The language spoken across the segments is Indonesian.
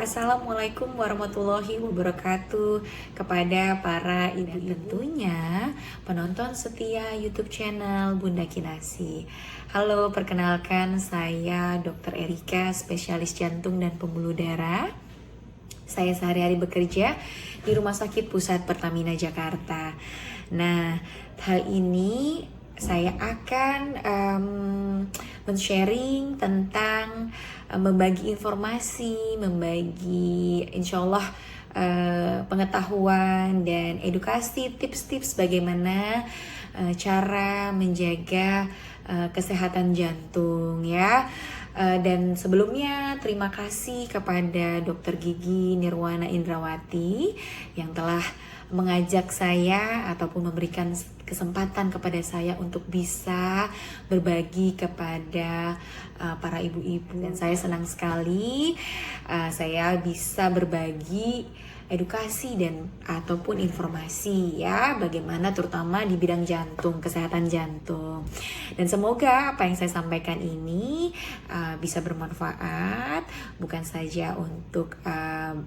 Assalamualaikum warahmatullahi wabarakatuh kepada para ibu tentunya penonton setia YouTube channel Bunda Kinasi. Halo, perkenalkan saya Dr. Erika, spesialis jantung dan pembuluh darah. Saya sehari-hari bekerja di Rumah Sakit Pusat Pertamina Jakarta. Nah, hal ini saya akan men-sharing tentang membagi informasi, membagi insya Allah pengetahuan dan edukasi, tips-tips bagaimana cara menjaga kesehatan jantung ya. Dan sebelumnya terima kasih kepada Dr. Gigi Nirwana Indrawati yang telah mengajak saya ataupun memberikan kesempatan kepada saya untuk bisa berbagi kepada para ibu-ibu. Dan saya senang sekali saya bisa berbagi edukasi dan ataupun informasi ya, bagaimana terutama di bidang jantung, kesehatan jantung. Dan semoga apa yang saya sampaikan ini bisa bermanfaat bukan saja untuk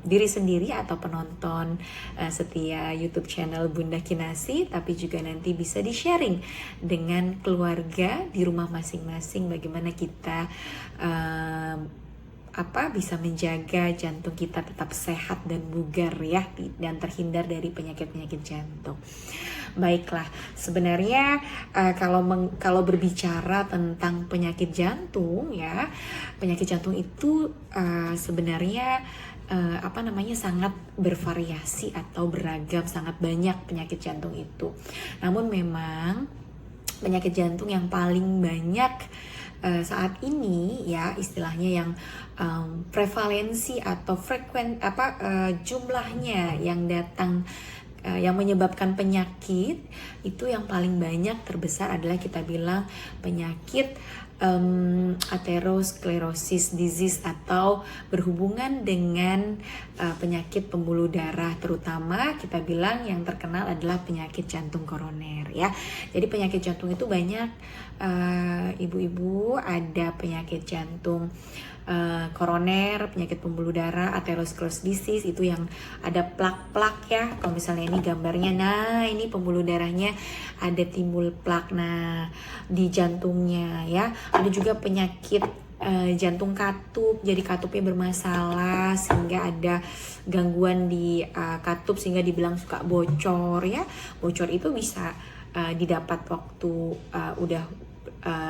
diri sendiri atau penonton setia YouTube channel Bunda Kinasi, tapi juga nanti bisa di-sharing dengan keluarga di rumah masing-masing bagaimana kita bisa menjaga jantung kita tetap sehat dan bugar ya, dan terhindar dari penyakit-penyakit jantung. Baiklah, sebenarnya kalau berbicara tentang penyakit jantung ya, penyakit jantung itu sebenarnya sangat bervariasi atau beragam, sangat banyak penyakit jantung itu. Namun memang penyakit jantung yang paling banyak saat ini ya, istilahnya yang prevalensi atau jumlahnya yang datang yang menyebabkan penyakit itu yang paling banyak terbesar adalah kita bilang penyakit atherosclerosis disease atau berhubungan dengan penyakit pembuluh darah, terutama kita bilang yang terkenal adalah penyakit jantung koroner ya. Jadi penyakit jantung itu banyak, ibu-ibu, ada penyakit jantung koroner, penyakit pembuluh darah, atherosclerosis disease itu yang ada plak-plak ya. Kalau misalnya ini gambarnya, nah ini pembuluh darahnya ada timbul plak nah di jantungnya ya. Ada juga penyakit jantung katup, jadi katupnya bermasalah sehingga ada gangguan di katup sehingga dibilang suka bocor ya. Bocor itu bisa didapat waktu udah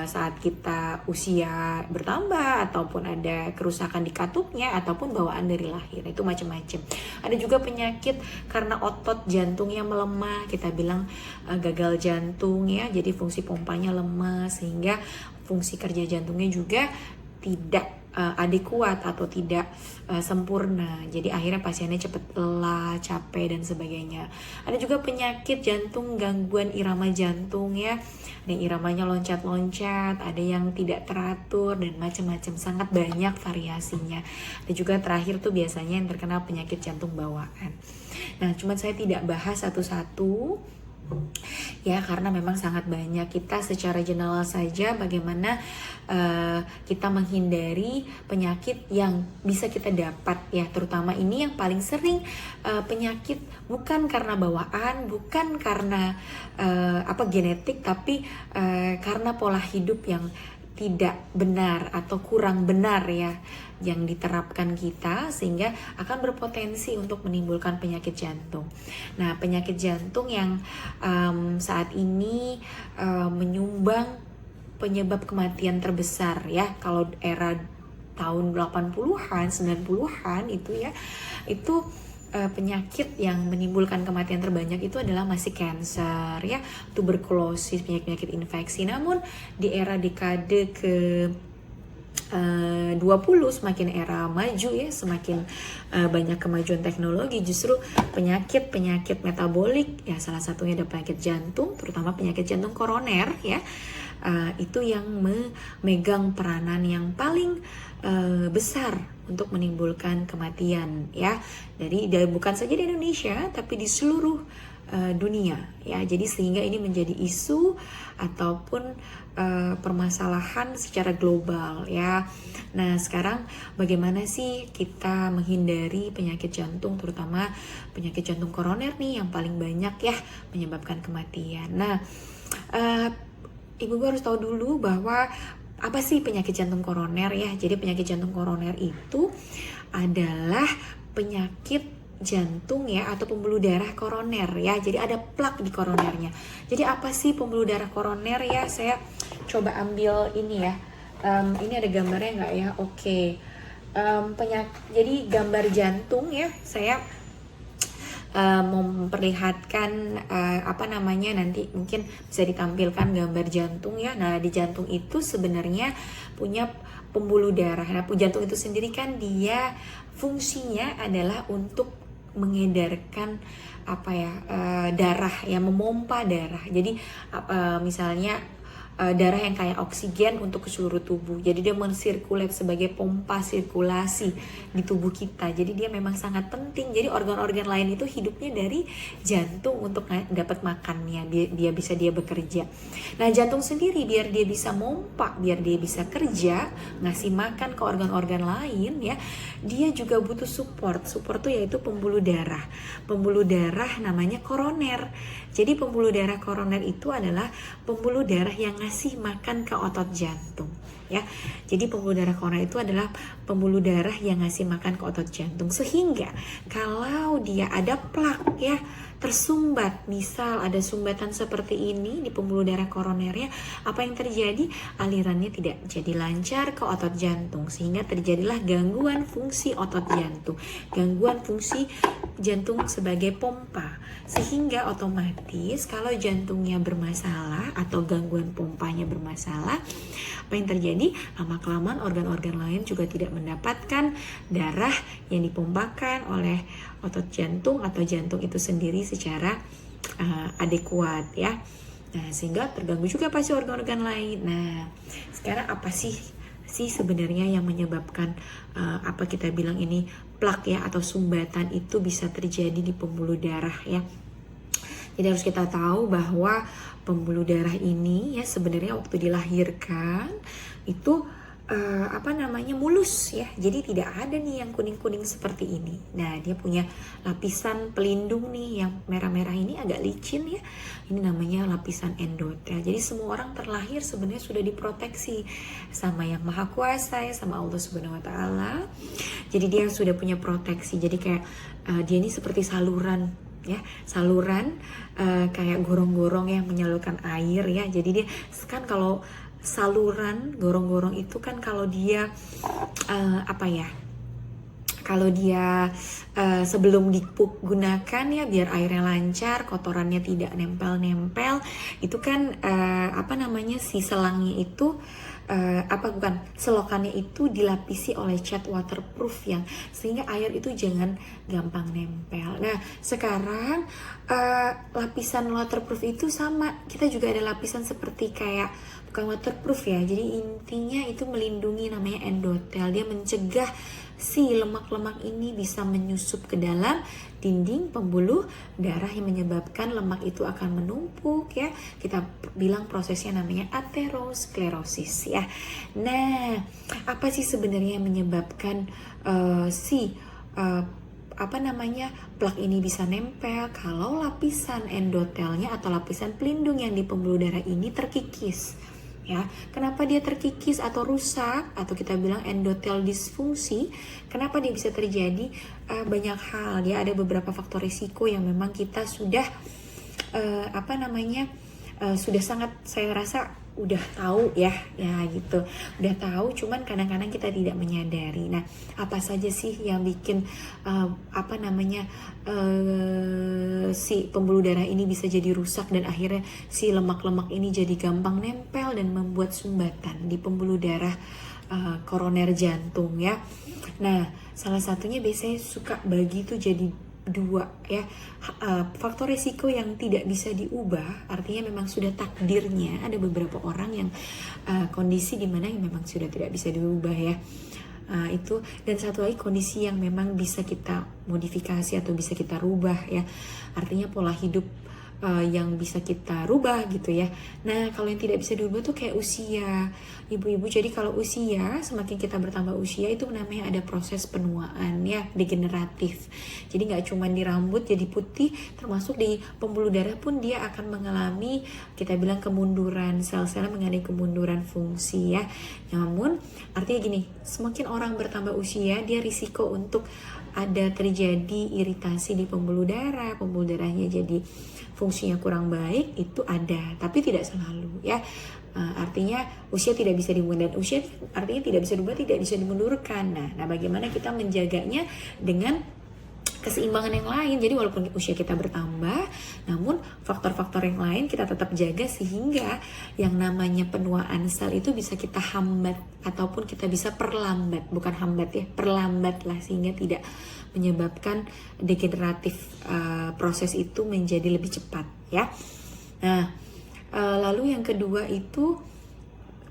saat kita usia bertambah ataupun ada kerusakan di katupnya ataupun bawaan dari lahir, itu macam-macam. Ada juga penyakit karena otot jantungnya melemah, kita bilang gagal jantung ya, jadi fungsi pompanya lemah sehingga fungsi kerja jantungnya juga tidak adekuat atau tidak sempurna. Jadi akhirnya pasiennya cepat lelah, capek dan sebagainya. Ada juga penyakit jantung gangguan irama jantung ya. Ada yang iramanya loncat-loncat, ada yang tidak teratur dan macam-macam, sangat banyak variasinya. Ada juga terakhir tuh biasanya yang terkena penyakit jantung bawaan. Nah, cuman saya tidak bahas satu-satu ya, karena memang sangat banyak. Kita secara general saja bagaimana kita menghindari penyakit yang bisa kita dapat ya, terutama ini yang paling sering penyakit bukan karena bawaan, bukan karena genetik, tapi karena pola hidup yang tidak benar atau kurang benar ya yang diterapkan kita, sehingga akan berpotensi untuk menimbulkan penyakit jantung. Nah, penyakit jantung yang saat ini menyumbang penyebab kematian terbesar ya, kalau era tahun 80-an, 90-an itu ya, itu penyakit yang menimbulkan kematian terbanyak itu adalah masih kanker ya, tuberkulosis, penyakit infeksi. Namun di era dekade ke 20 semakin era maju ya, semakin banyak kemajuan teknologi, justru penyakit metabolik ya, salah satunya ada penyakit jantung, terutama penyakit jantung koroner ya, itu yang memegang peranan yang paling besar untuk menimbulkan kematian ya. Jadi bukan saja di Indonesia tapi di seluruh dunia ya. Jadi sehingga ini menjadi isu ataupun permasalahan secara global ya. Nah, sekarang bagaimana sih kita menghindari penyakit jantung, terutama penyakit jantung koroner nih yang paling banyak ya menyebabkan kematian. Nah, ibu harus tahu dulu bahwa apa sih penyakit jantung koroner ya. Jadi penyakit jantung koroner itu adalah penyakit jantung ya atau pembuluh darah koroner ya. Jadi ada plak di koronernya. Jadi apa sih pembuluh darah koroner ya? Saya coba ambil ini ya. Ini ada gambarnya nggak ya? Oke. Jadi gambar jantung ya. Saya memperlihatkan nanti mungkin bisa ditampilkan gambar jantung ya. Nah, di jantung itu sebenarnya punya pembuluh darah. Nah, jantung itu sendiri kan dia fungsinya adalah untuk mengedarkan darah ya, memompa darah. Jadi misalnya darah yang kayak oksigen untuk ke seluruh tubuh. Jadi dia mensirkulat sebagai pompa sirkulasi di tubuh kita. Jadi dia memang sangat penting. Jadi organ-organ lain itu hidupnya dari jantung untuk dapat makannya. Dia bisa bekerja. Nah, jantung sendiri biar dia bisa mompa, biar dia bisa kerja, ngasih makan ke organ-organ lain ya. Dia juga butuh support. Support itu yaitu pembuluh darah. Pembuluh darah namanya koroner. Jadi pembuluh darah koroner itu adalah pembuluh darah yang ngasih makan ke otot jantung ya. Jadi pembuluh darah koroner itu adalah pembuluh darah yang ngasih makan ke otot jantung, sehingga kalau dia ada plak ya, tersumbat, misal ada sumbatan seperti ini di pembuluh darah koronernya, apa yang terjadi? Alirannya tidak jadi lancar ke otot jantung, sehingga terjadilah gangguan fungsi otot jantung, gangguan fungsi jantung sebagai pompa, sehingga otomatis kalau jantungnya bermasalah atau gangguan pompanya bermasalah, apa yang terjadi? Lama-kelamaan organ-organ lain juga tidak mendapatkan darah yang dipompakan oleh otot jantung atau jantung itu sendiri secara adekuat ya. Nah, sehingga terganggu juga pasti organ-organ lain. Nah, sekarang apa sih sebenarnya yang menyebabkan kita bilang ini plak ya atau sumbatan itu bisa terjadi di pembuluh darah ya. Jadi harus kita tahu bahwa pembuluh darah ini ya sebenarnya waktu dilahirkan itu mulus ya. Jadi tidak ada nih yang kuning-kuning seperti ini. Nah, dia punya lapisan pelindung nih yang merah-merah ini agak licin ya. Ini namanya lapisan endotel. Jadi semua orang terlahir sebenarnya sudah diproteksi sama Yang Maha Kuasa ya, sama Allah Subhanahu wa taala. Jadi dia sudah punya proteksi. Jadi kayak dia ini seperti saluran ya, saluran kayak gorong-gorong yang menyalurkan air ya. Jadi dia kan kalau saluran gorong-gorong itu kan kalau dia kalau dia sebelum digunakan ya biar airnya lancar, kotorannya tidak nempel-nempel, itu kan si selangnya itu selokannya itu dilapisi oleh cat waterproof yang sehingga air itu jangan gampang nempel. Nah, sekarang lapisan waterproof itu sama, kita juga ada lapisan seperti kayak bukan waterproof ya. Jadi intinya itu melindungi, namanya endotel. Dia mencegah si lemak-lemak ini bisa menyusup ke dalam dinding pembuluh darah yang menyebabkan lemak itu akan menumpuk ya. Kita bilang prosesnya namanya aterosklerosis ya. Nah, apa sih sebenarnya yang menyebabkan plak ini bisa nempel? Kalau lapisan endotelnya atau lapisan pelindung yang di pembuluh darah ini terkikis. Ya, kenapa dia terkikis atau rusak atau kita bilang endotel disfungsi? Kenapa dia bisa terjadi? Banyak hal ya, ada beberapa faktor risiko yang memang kita sudah sudah sangat, saya rasa udah tahu ya gitu, udah tahu, cuman kadang-kadang kita tidak menyadari. Nah, apa saja sih yang bikin si pembuluh darah ini bisa jadi rusak dan akhirnya si lemak-lemak ini jadi gampang nempel dan membuat sumbatan di pembuluh darah koroner jantung ya. Nah, salah satunya biasanya suka bagi itu jadi dua ya, faktor risiko yang tidak bisa diubah, artinya memang sudah takdirnya. Ada beberapa orang yang kondisi dimana yang memang sudah tidak bisa diubah ya, Itu, dan satu lagi kondisi yang memang bisa kita modifikasi atau bisa kita rubah ya, artinya pola hidup yang bisa kita rubah gitu ya. Nah, kalau yang tidak bisa dirubah tuh kayak usia, ibu-ibu. Jadi kalau usia, semakin kita bertambah usia itu namanya ada proses penuaan ya, degeneratif. Jadi nggak cuma di rambut jadi putih, termasuk di pembuluh darah pun dia akan mengalami, kita bilang kemunduran, sel-sel mengalami kemunduran fungsi ya. Namun artinya gini, semakin orang bertambah usia, dia risiko untuk ada terjadi iritasi di pembuluh darahnya jadi fungsinya kurang baik itu ada, tapi tidak selalu ya. Artinya usia tidak bisa dimundurkan, dan usia artinya tidak bisa diubah, tidak bisa dimundurkan. Nah, bagaimana kita menjaganya dengan keseimbangan yang lain. Jadi walaupun usia kita bertambah, namun faktor-faktor yang lain kita tetap jaga sehingga yang namanya penuaan sel itu bisa kita hambat ataupun kita bisa perlambat, bukan hambat ya, perlambat lah, sehingga tidak menyebabkan degeneratif proses itu menjadi lebih cepat ya. Nah, lalu yang kedua itu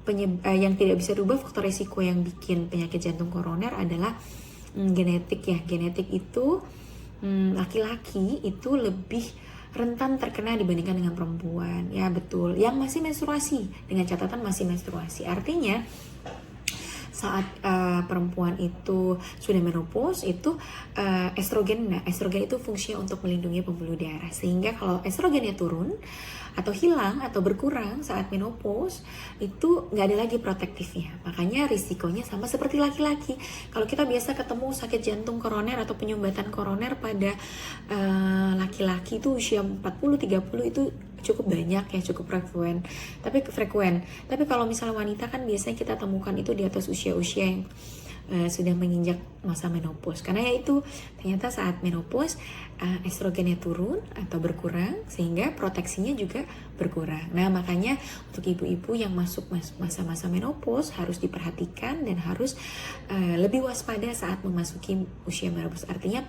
yang tidak bisa dirubah, faktor resiko yang bikin penyakit jantung koroner adalah genetik ya. Genetik itu laki-laki itu lebih rentan terkena dibandingkan dengan perempuan ya, betul, yang masih menstruasi, dengan catatan masih menstruasi. Artinya saat perempuan itu sudah menopause itu estrogen. Nah, estrogen itu fungsinya untuk melindungi pembuluh darah, sehingga kalau estrogennya turun atau hilang atau berkurang saat menopause itu nggak ada lagi protektifnya. Makanya risikonya sama seperti laki-laki. Kalau kita biasa ketemu sakit jantung koroner atau penyumbatan koroner pada laki-laki itu usia 40-30 itu cukup banyak ya, cukup frekuen. Tapi kalau misalnya wanita kan biasanya kita temukan itu di atas usia-usia yang sudah menginjak masa menopause. Karena ya itu ternyata saat menopause estrogennya turun atau berkurang sehingga proteksinya juga berkurang. Nah, makanya untuk ibu-ibu yang masuk masa-masa menopause harus diperhatikan dan harus lebih waspada saat memasuki usia menopause. Artinya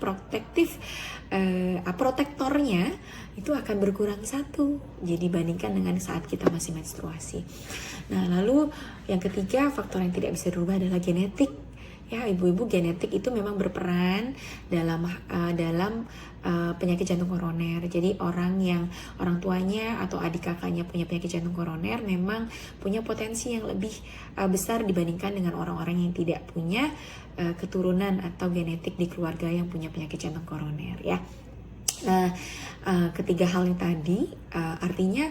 protektornya itu akan berkurang satu. Jadi bandingkan dengan saat kita masih menstruasi. Nah, lalu yang ketiga, faktor yang tidak bisa dirubah adalah genetik. Ya, ibu-ibu, genetik itu memang berperan dalam penyakit jantung koroner. Jadi orang tuanya atau adik kakaknya punya penyakit jantung koroner memang punya potensi yang lebih besar dibandingkan dengan orang-orang yang tidak punya keturunan atau genetik di keluarga yang punya penyakit jantung koroner ya. Nah, ketiga hal yang tadi artinya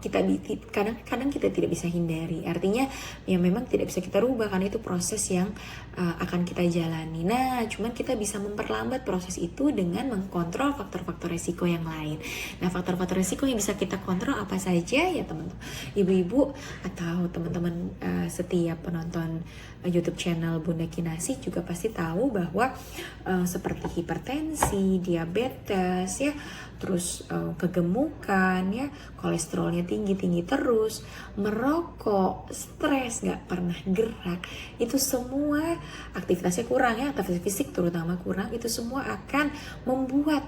kadang kita tidak bisa hindari. Artinya ya memang tidak bisa kita rubah karena itu proses yang akan kita jalani. Nah, cuman kita bisa memperlambat proses itu dengan mengkontrol faktor-faktor resiko yang lain. Nah, faktor-faktor resiko yang bisa kita kontrol apa saja ya teman-teman, ibu-ibu atau teman-teman setiap penonton YouTube channel Bunda Kinasih juga pasti tahu bahwa seperti hipertensi, diabetes ya, terus kegemukan ya, kolesterolnya tinggi terus, merokok, stres, nggak pernah gerak, itu semua aktivitasnya kurang ya, aktivitas fisik terutama kurang, itu semua akan membuat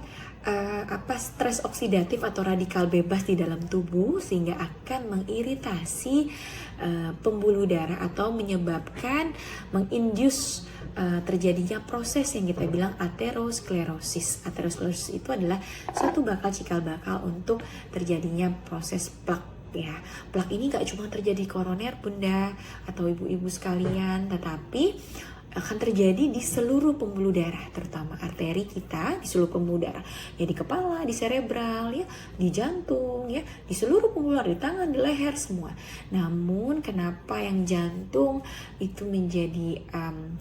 stres oksidatif atau radikal bebas di dalam tubuh sehingga akan mengiritasi pembuluh darah atau menyebabkan menginduce terjadinya proses yang kita bilang aterosklerosis. Aterosklerosis itu adalah suatu cikal bakal untuk terjadinya proses plak ya. Plak ini gak cuma terjadi koroner Bunda atau ibu-ibu sekalian, tetapi akan terjadi di seluruh pembuluh darah, terutama arteri kita di seluruh pembuluh darah, ya di kepala, di serebral, ya di jantung, ya di seluruh pembuluh darah, di tangan, di leher semua. Namun kenapa yang jantung itu menjadi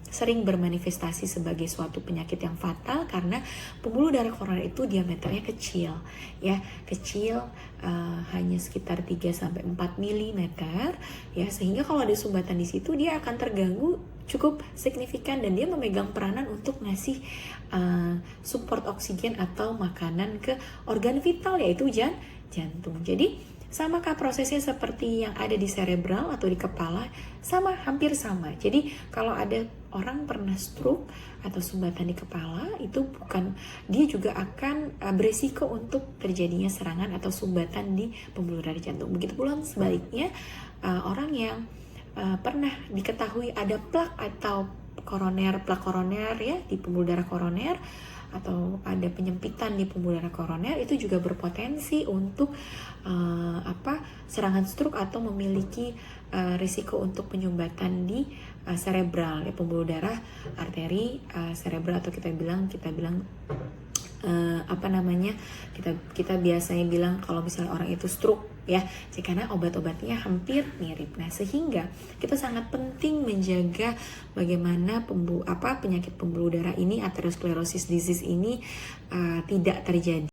sering bermanifestasi sebagai suatu penyakit yang fatal? Karena pembuluh darah koroner itu diameternya kecil, ya kecil, hanya sekitar 3-4 mm ya, sehingga kalau ada sumbatan di situ dia akan terganggu cukup signifikan dan dia memegang peranan untuk ngasih support oksigen atau makanan ke organ vital yaitu jantung. Jadi samakah prosesnya seperti yang ada di serebral atau di kepala? Hampir sama. Jadi kalau ada orang pernah stroke atau sumbatan di kepala, itu dia juga akan beresiko untuk terjadinya serangan atau sumbatan di pembuluh darah jantung. Begitu pula sebaliknya, orang yang pernah diketahui ada plak atau plak koroner ya di pembuluh darah koroner, atau ada penyempitan di pembuluh darah koroner, itu juga berpotensi untuk serangan stroke atau memiliki risiko untuk penyumbatan di cerebral ya, pembuluh darah arteri cerebral, atau kita bilang kita biasanya bilang kalau misalnya orang itu stroke ya, karena obat-obatnya hampir mirip. Nah, sehingga kita sangat penting menjaga bagaimana penyakit pembuluh darah ini, atherosclerosis disease ini tidak terjadi.